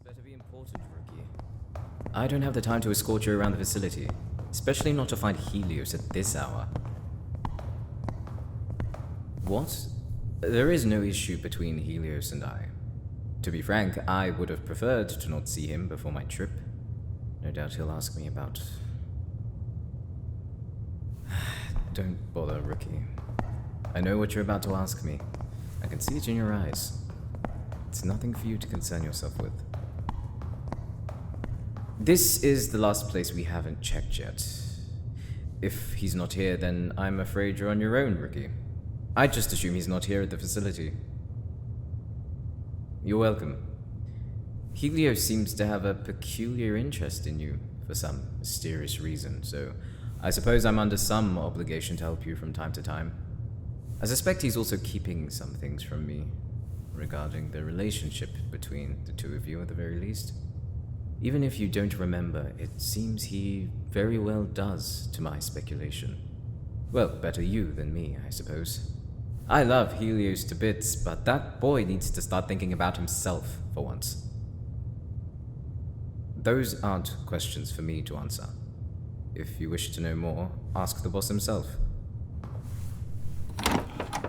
better be important, rookie. I don't have the time to escort you around the facility, especially not to find Helios at this hour. What? There is no issue between Helios and I. To be frank, I would have preferred to not see him before my trip. No doubt he'll ask me about... Don't bother, rookie. I know what you're about to ask me. I can see it in your eyes. It's nothing for you to concern yourself with. This is the last place we haven't checked yet. If he's not here, then I'm afraid you're on your own, rookie. I'd just assume he's not here at the facility. You're welcome. Helios seems to have a peculiar interest in you for some mysterious reason, so I suppose I'm under some obligation to help you from time to time. I suspect he's also keeping some things from me regarding the relationship between the two of you at the very least. Even if you don't remember, it seems he very well does to my speculation. Well, better you than me, I suppose. I love Helios to bits, but that boy needs to start thinking about himself for once. Those aren't questions for me to answer. If you wish to know more, ask the boss himself.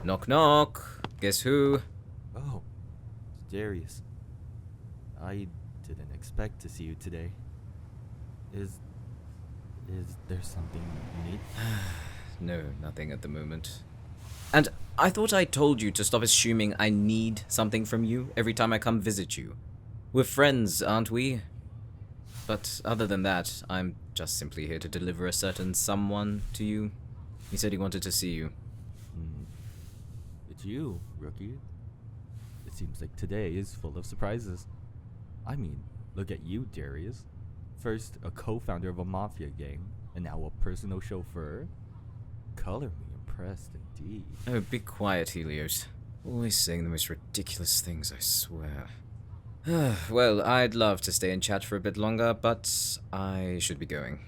Knock knock. Guess who? Oh, it's Darius. I didn't expect to see you today. Is there something you need? No, nothing at the moment. And I thought I told you to stop assuming I need something from you every time I come visit you. We're friends, aren't we? But other than that, I'm just simply here to deliver a certain someone to you. He said he wanted to see you. It's you, rookie. It seems like today is full of surprises. I mean, look at you, Darius. First, a co-founder of a Mafia gang, and now a personal chauffeur. Color me impressed indeed. Oh, be quiet, Helios. Always saying the most ridiculous things, I swear. Well, I'd love to stay and chat for a bit longer, but I should be going.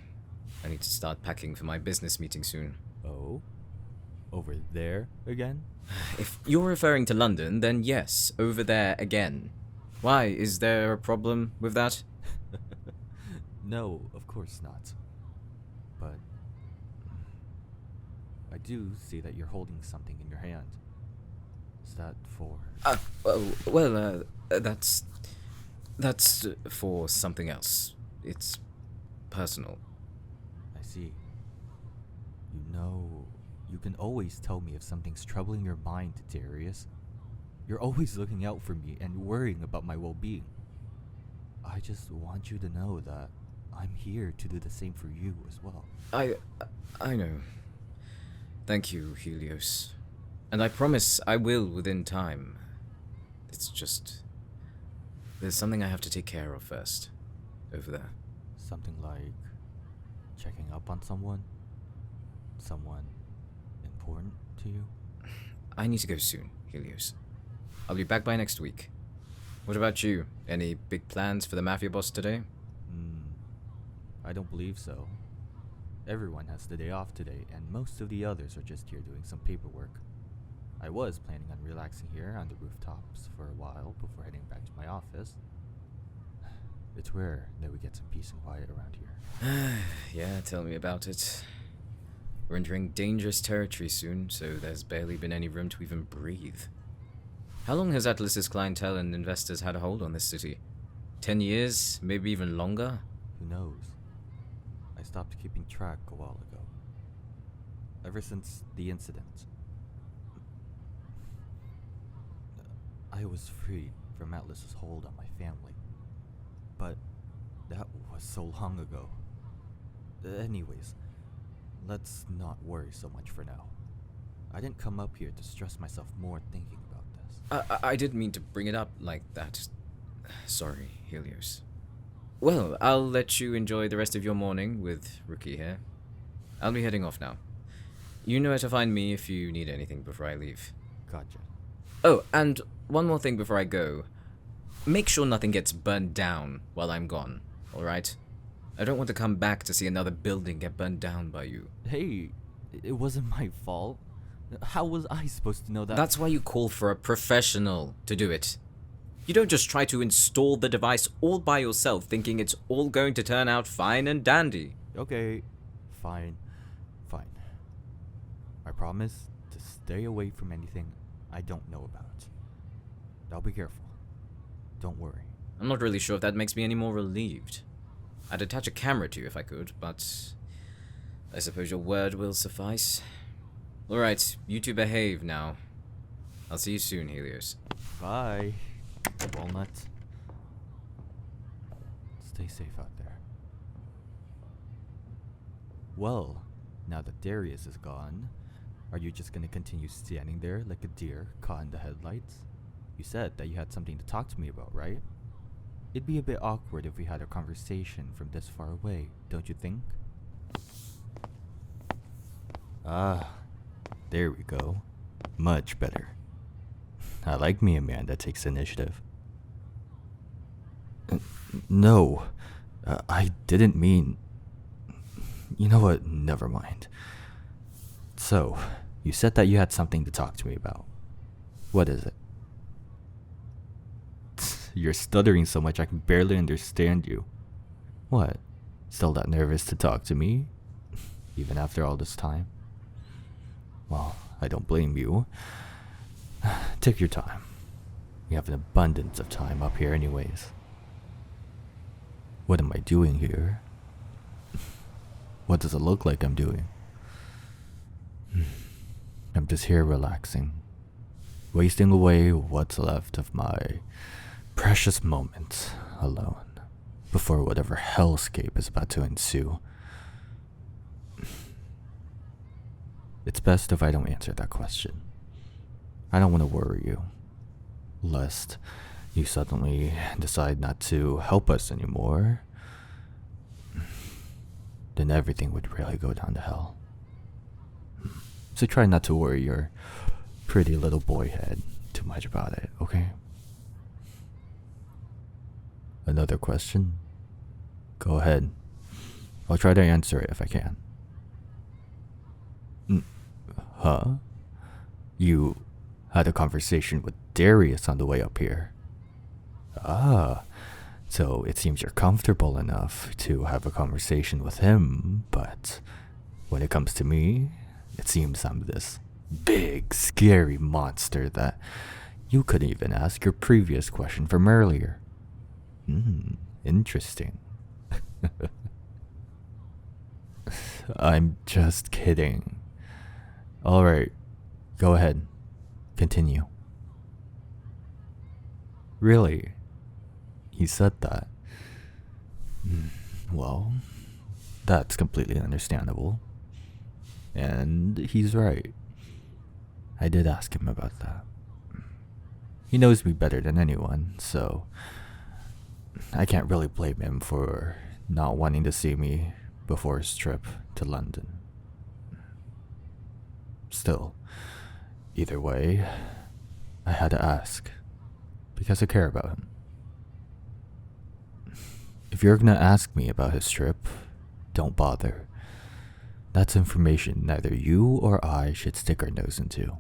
I need to start packing for my business meeting soon. Oh? Over there again? If you're referring to London, then yes, over there again. Why, is there a problem with that? No, of course not. But I do see that you're holding something in your hand. Is that for... That's for something else. It's personal. I see. You know, you can always tell me if something's troubling your mind, Darius. You're always looking out for me and worrying about my well-being. I just want you to know that I'm here to do the same for you as well. I know. Thank you, Helios. And I promise I will within time. It's just... there's something I have to take care of first. Over there. Something like checking up on someone? Someone important to you? I need to go soon, Helios. I'll be back by next week. What about you? Any big plans for the Mafia boss today? I don't believe so. Everyone has the day off today, and most of the others are just here doing some paperwork. I was planning on relaxing here on the rooftops for a while before heading back to my office. It's rare that we get some peace and quiet around here. Yeah, tell me about it. We're entering dangerous territory soon, so there's barely been any room to even breathe. How long has Atlas's clientele and investors had a hold on this city? 10 years? Maybe even longer? Who knows? I stopped keeping track a while ago. Ever since the incident. I was freed from Atlas's hold on my family. But that was so long ago. Anyways, let's not worry so much for now. I didn't come up here to stress myself more thinking about this. I didn't mean to bring it up like that. Sorry, Helios. Well, I'll let you enjoy the rest of your morning with Rookie here. I'll be heading off now. You know where to find me if you need anything before I leave. Gotcha. Oh, and one more thing before I go. Make sure nothing gets burned down while I'm gone, alright? I don't want to come back to see another building get burned down by you. Hey, it wasn't my fault. How was I supposed to know that? That's why you call for a professional to do it. You don't just try to install the device all by yourself thinking it's all going to turn out fine and dandy. Okay, fine. I promise to stay away from anything I don't know about. I'll be careful. Don't worry. I'm not really sure if that makes me any more relieved. I'd attach a camera to you if I could, but I suppose your word will suffice. Alright, you two behave now. I'll see you soon, Helios. Bye, Walnut. Stay safe out there. Well, now that Darius is gone, are you just gonna continue standing there like a deer caught in the headlights? You said that you had something to talk to me about, right? It'd be a bit awkward if we had a conversation from this far away, don't you think? Ah, there we go. Much better. I like me a man that takes initiative. No, I didn't mean... You know what? Never mind. So, you said that you had something to talk to me about. What is it? You're stuttering so much I can barely understand you. What? Still that nervous to talk to me? Even after all this time? Well, I don't blame you. Take your time. We have an abundance of time up here anyways. What am I doing here? What does it look like I'm doing? I'm just here relaxing, wasting away what's left of my precious moments alone before whatever hellscape is about to ensue. It's best if I don't answer that question. I don't want to worry you, lest you suddenly decide not to help us anymore. Then everything would really go down to hell. So try not to worry your pretty little boy head too much about it, okay? Another question? Go ahead. I'll try to answer it if I can. Huh? You had a conversation with Darius on the way up here. Ah, so it seems you're comfortable enough to have a conversation with him, but when it comes to me, it seems I'm this big, scary monster that you couldn't even ask your previous question from earlier. Interesting. I'm just kidding. Alright, go ahead. Continue. Really? He said that. Well, that's completely understandable. And he's right. I did ask him about that. He knows me better than anyone, so I can't really blame him for not wanting to see me before his trip to London. Still, either way, I had to ask because I care about him. If you're gonna ask me about his trip, don't bother. That's information neither you or I should stick our nose into.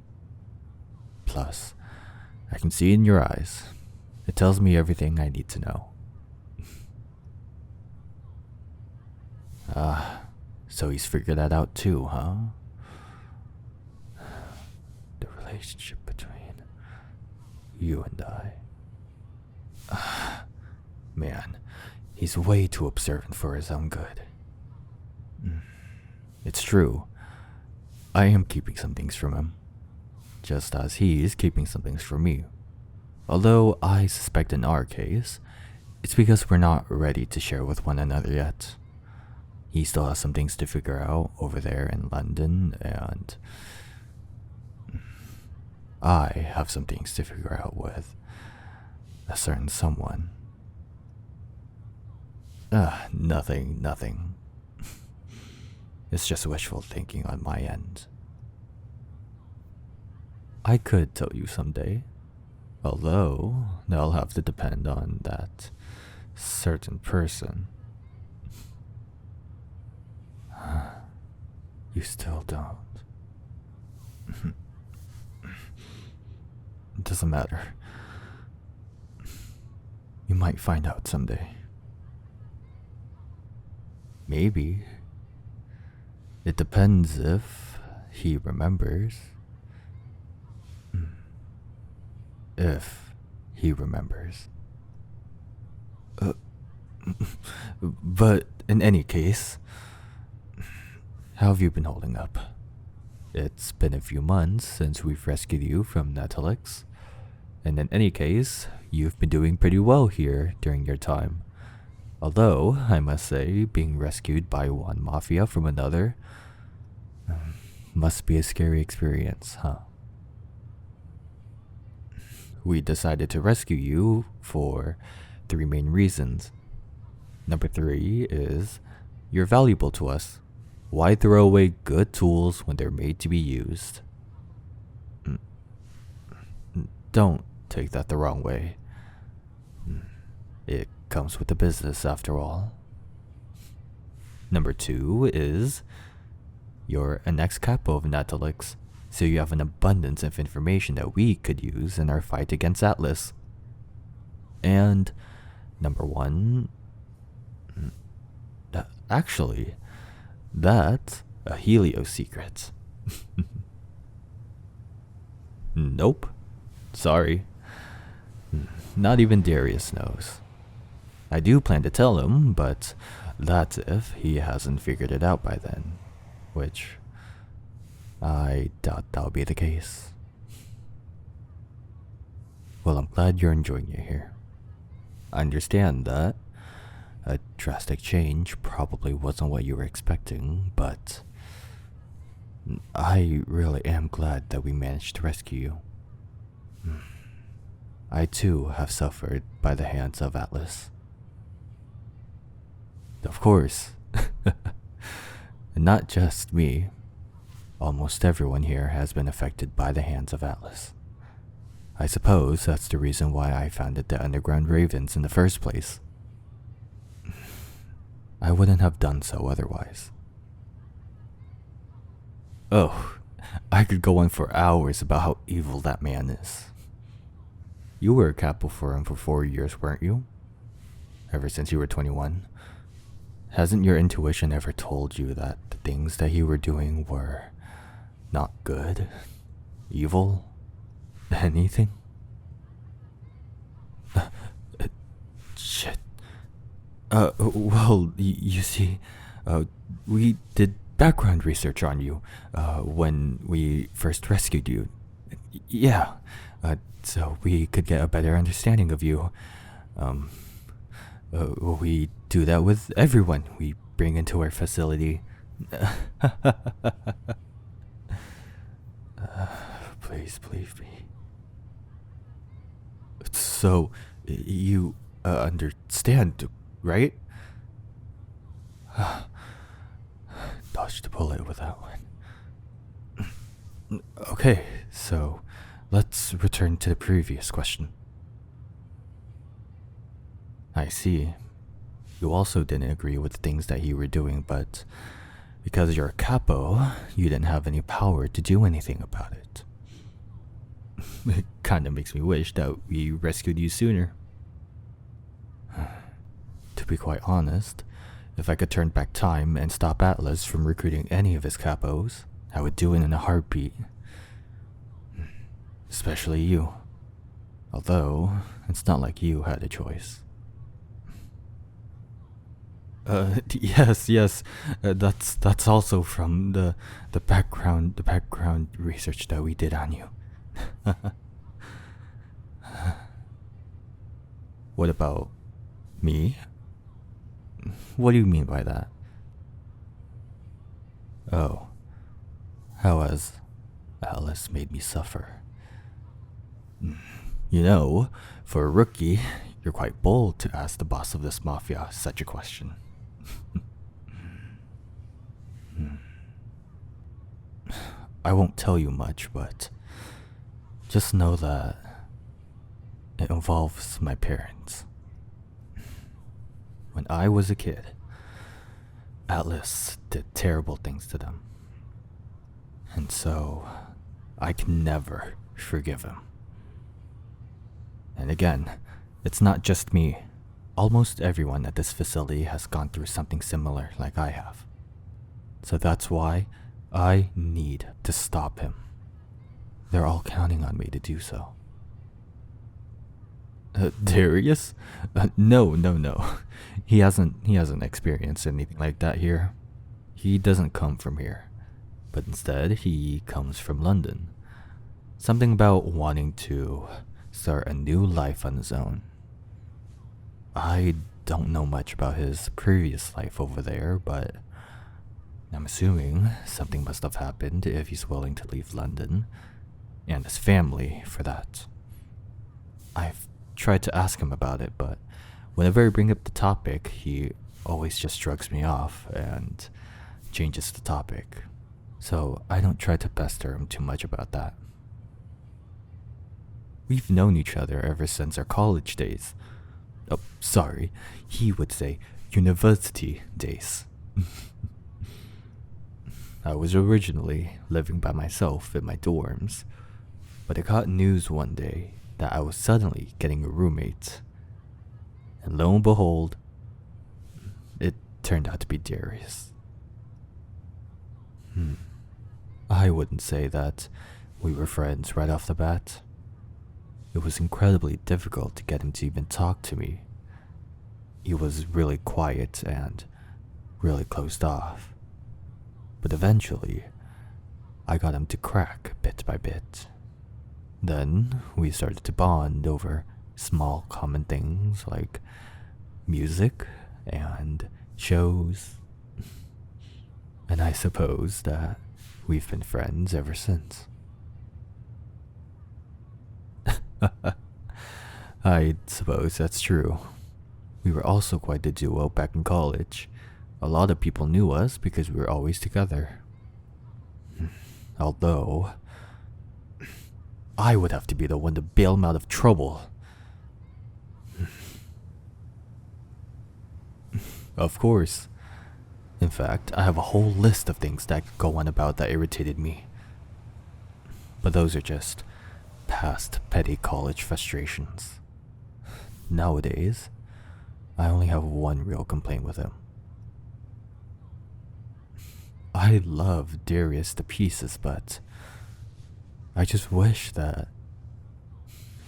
Plus, I can see in your eyes. It tells me everything I need to know. So he's figured that out too, huh? The relationship between you and I. Man, he's way too observant for his own good. It's true. I am keeping some things from him, just as he is keeping some things from me. Although I suspect in our case, it's because we're not ready to share with one another yet. He still has some things to figure out over there in London, and I have some things to figure out with a certain someone. Nothing. It's just wishful thinking on my end. I could tell you someday, although that'll have to depend on that certain person. You still don't. It doesn't matter. You might find out someday. Maybe. It depends if he remembers. If he remembers. But in any case, how have you been holding up? It's been a few months since we've rescued you from Netflix, and in any case, you've been doing pretty well here during your time. Although, I must say, being rescued by one Mafia from another must be a scary experience, huh? We decided to rescue you for 3 main reasons. Number 3 is, you're valuable to us. Why throw away good tools when they're made to be used? Don't take that the wrong way. It comes with the business after all. Number 2 is, you're an ex-capo of Netflix, so you have an abundance of information that we could use in our fight against Atlas. And number 1, actually, that's a Helios secret. Nope. Sorry. Not even Darius knows. I do plan to tell him, but that's if he hasn't figured it out by then. Which I doubt that'll be the case. Well, I'm glad you're enjoying it here. I understand that a drastic change probably wasn't what you were expecting, but I really am glad that we managed to rescue you. I too have suffered by the hands of Atlas. Of course. Not just me. Almost everyone here has been affected by the hands of Atlas. I suppose that's the reason why I founded the Underground Ravens in the first place. I wouldn't have done so otherwise. Oh, I could go on for hours about how evil that man is. You were a capo for him for 4 years, weren't you? Ever since you were 21. Hasn't your intuition ever told you that the things that you were doing were not good, evil, anything? Shit. Well, you see, we did background research on you, when we first rescued you. Yeah, so we could get a better understanding of you. We do that with everyone we bring into our facility. Please believe me. So, you understand, right? Dodged a bullet with that one. Okay, so let's return to the previous question. I see. You also didn't agree with things that you were doing, but because you're a capo, you didn't have any power to do anything about it. It kinda makes me wish that we rescued you sooner. To be quite honest, if I could turn back time and stop Atlas from recruiting any of his capos, I would do it in a heartbeat. Especially you. Although, it's not like you had a choice. Yes. That's also from the background research that we did on you. What about me? What do you mean by that? Oh, how has Alice made me suffer? You know, for a rookie, you're quite bold to ask the boss of this mafia such a question. I won't tell you much, but just know that it involves my parents. When I was a kid, Atlas did terrible things to them. And so, I can never forgive him. And again, It's not just me. Almost everyone at this facility has gone through something similar like I have. So that's why I need to stop him. They're all counting on me to do so. Darius? No. He hasn't experienced anything like that here. He doesn't come from here, but instead he comes from London. Something about wanting to start a new life on his own. I don't know much about his previous life over there, but I'm assuming something must have happened if he's willing to leave London, and his family for that. I've tried to ask him about it, but whenever I bring up the topic, he always just shrugs me off and changes the topic. So I don't try to pester him too much about that. We've known each other ever since our college days. Oh, sorry, he would say university days. I was originally living by myself in my dorms, but I got news one day that I was suddenly getting a roommate. And lo and behold, it turned out to be Darius. I wouldn't say that we were friends right off the bat. It was incredibly difficult to get him to even talk to me. He was really quiet and really closed off. But eventually, I got him to crack bit by bit. Then we started to bond over small common things like music and shows. And I suppose that we've been friends ever since. I suppose that's true. We were also quite the duo back in college. A lot of people knew us because we were always together. Although, I would have to be the one to bail him out of trouble. Of course. In fact, I have a whole list of things that could go on about that irritated me. But those are just past petty college frustrations. Nowadays, I only have one real complaint with him. I love Darius to pieces, but I just wish that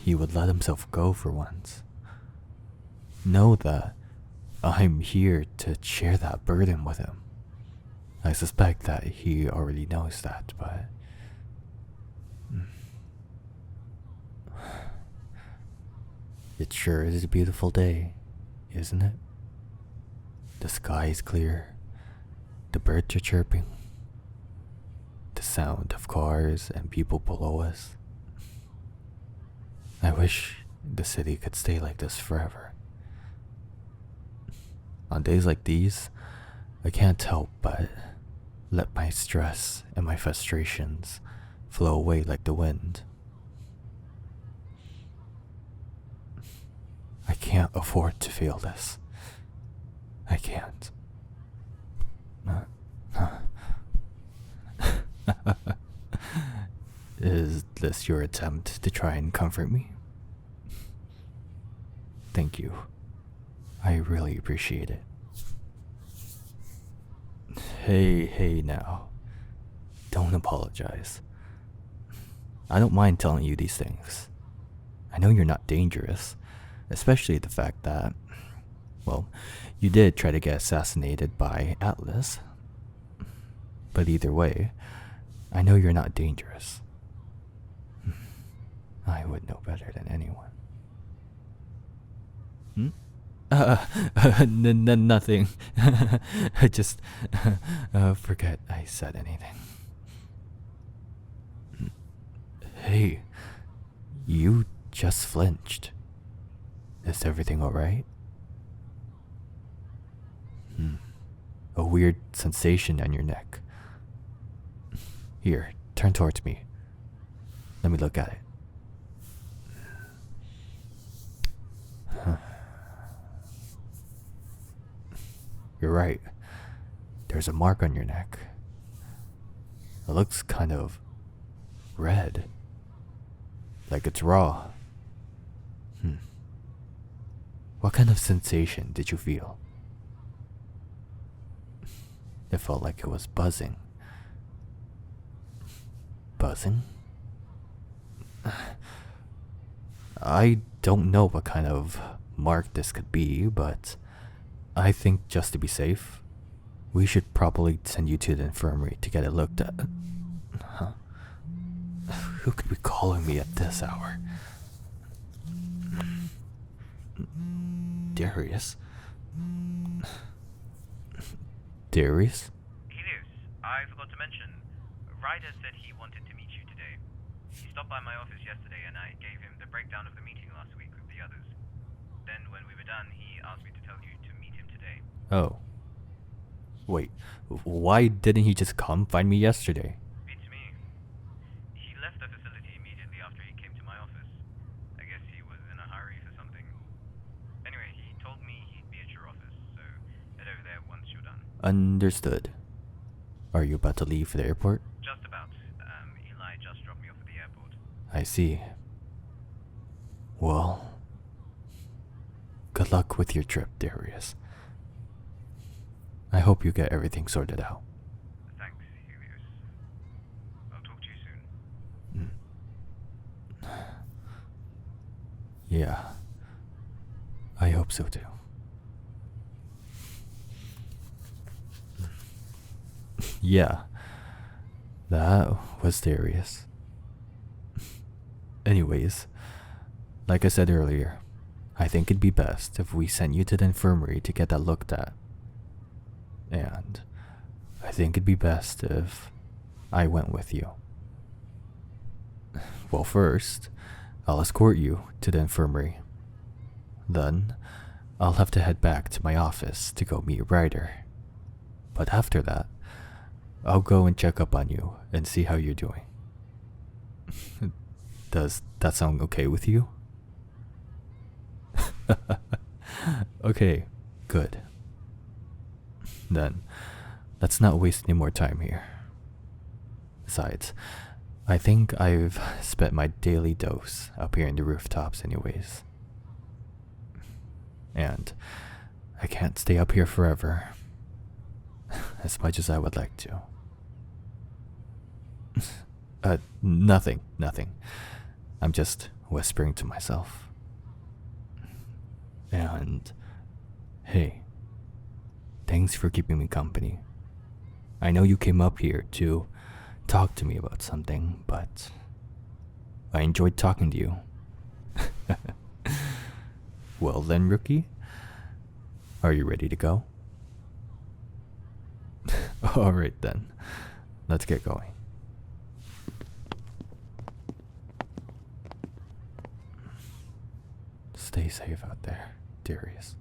he would let himself go for once. Know that I'm here to share that burden with him. I suspect that he already knows that, but it sure is a beautiful day, isn't it? The sky is clear, the birds are chirping, the sound of cars and people below us. I wish the city could stay like this forever. On days like these, I can't help but let my stress and my frustrations flow away like the wind. I can't afford to feel this. I can't. Is this your attempt to try and comfort me? Thank you. I really appreciate it. Hey now. Don't apologize. I don't mind telling you these things. I know you're not dangerous, especially the fact that, well, you did try to get assassinated by Atlas. But either way, I know you're not dangerous. I would know better than anyone. Nothing. I just forget I said anything. Hey, you just flinched. Is everything alright? A weird sensation on your neck. Here, turn towards me. Let me look at it. You're right. There's a mark on your neck. It looks kind of red. Like it's raw. What kind of sensation did you feel? It felt like it was buzzing. Buzzing? I don't know what kind of mark this could be, but I think just to be safe, we should probably send you to the infirmary to get it looked at. Huh? Who could be calling me at this hour? Darius? Darius? Helios, I forgot to mention, Ryder said he wanted to meet you today. He stopped by my office yesterday and I gave him the breakdown of the meeting last week with the others. Then when we were done, he asked me to tell you to meet him today. Oh. Wait, why didn't he just come find me yesterday? Beats me. He left the facility immediately after he came to my office. I guess he was in a hurry for something. Anyway, he told me he'd be at your office, so head over there once you're done. Understood. Are you about to leave for the airport? Just about. Eli just dropped me off at the airport. I see. Well, good luck with your trip, Darius. I hope you get everything sorted out. Thanks, Helios. I'll talk to you soon. Yeah, I hope so too. Yeah, that was Darius. Anyways, like I said earlier, I think it'd be best if we sent you to the infirmary to get that looked at. And I think it'd be best if I went with you. Well, first, I'll escort you to the infirmary. Then, I'll have to head back to my office to go meet Ryder. But after that, I'll go and check up on you and see how you're doing. Does that sound okay with you? Okay, good. Then, let's not waste any more time here. Besides, I think I've spent my daily dose up here in the rooftops anyways. And I can't stay up here forever, as much as I would like to. Nothing. I'm just whispering to myself. And, hey, thanks for keeping me company. I know you came up here to talk to me about something, but I enjoyed talking to you. Well then, rookie, are you ready to go? Alright then, let's get going. Stay safe out there, Darius.